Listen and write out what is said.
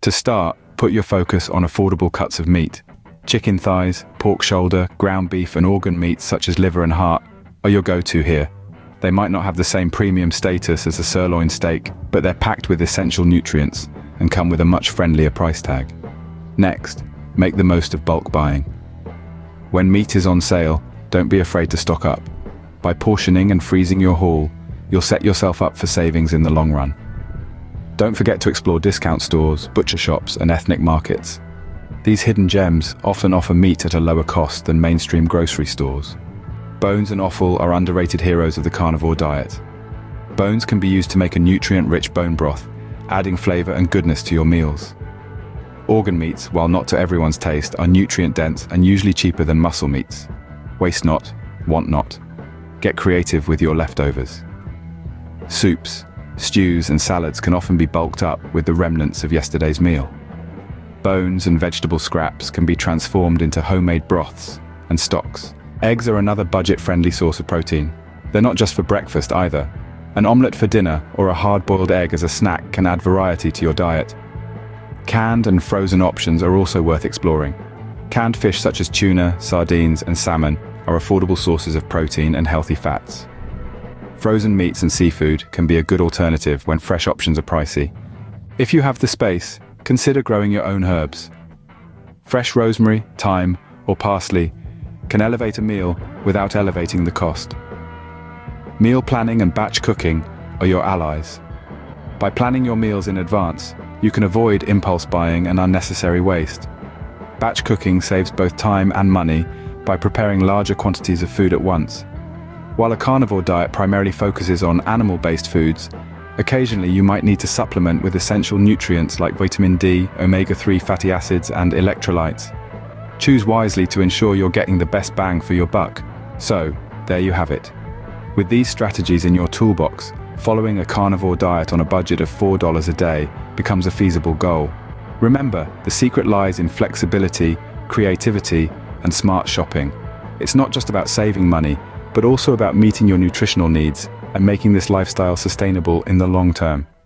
To start, put your focus on affordable cuts of meat. Chicken thighs, pork shoulder, ground beef and organ meats such as liver and heart are your go-to here. They might not have the same premium status as a sirloin steak, but they're packed with essential nutrients and come with a much friendlier price tag. Next, make the most of bulk buying. When meat is on sale, don't be afraid to stock up. By portioning and freezing your haul, you'll set yourself up for savings in the long run. Don't forget to explore discount stores, butcher shops, and ethnic markets. These hidden gems often offer meat at a lower cost than mainstream grocery stores. Bones and offal are underrated heroes of the carnivore diet. Bones can be used to make a nutrient-rich bone broth, adding flavor and goodness to your meals. Organ meats, while not to everyone's taste, are nutrient-dense and usually cheaper than muscle meats. Waste not, want not. Get creative with your leftovers. Soups, stews and salads can often be bulked up with the remnants of yesterday's meal. Bones and vegetable scraps can be transformed into homemade broths and stocks. Eggs are another budget-friendly source of protein. They're not just for breakfast either. An omelette for dinner or a hard-boiled egg as a snack can add variety to your diet. Canned and frozen options are also worth exploring. Canned fish such as tuna, sardines and salmon are affordable sources of protein and healthy fats. Frozen meats and seafood can be a good alternative when fresh options are pricey. If you have the space, consider growing your own herbs. Fresh rosemary, thyme, or parsley can elevate a meal without elevating the cost. Meal planning and batch cooking are your allies. By planning your meals in advance, you can avoid impulse buying and unnecessary waste. Batch cooking saves both time and money by preparing larger quantities of food at once. While a carnivore diet primarily focuses on animal-based foods, occasionally you might need to supplement with essential nutrients like vitamin D, omega-3 fatty acids, and electrolytes. Choose wisely to ensure you're getting the best bang for your buck. So, there you have it. With these strategies in your toolbox, following a carnivore diet on a budget of $4 a day becomes a feasible goal. Remember, the secret lies in flexibility, creativity, and smart shopping. It's not just about saving money, but also about meeting your nutritional needs and making this lifestyle sustainable in the long term.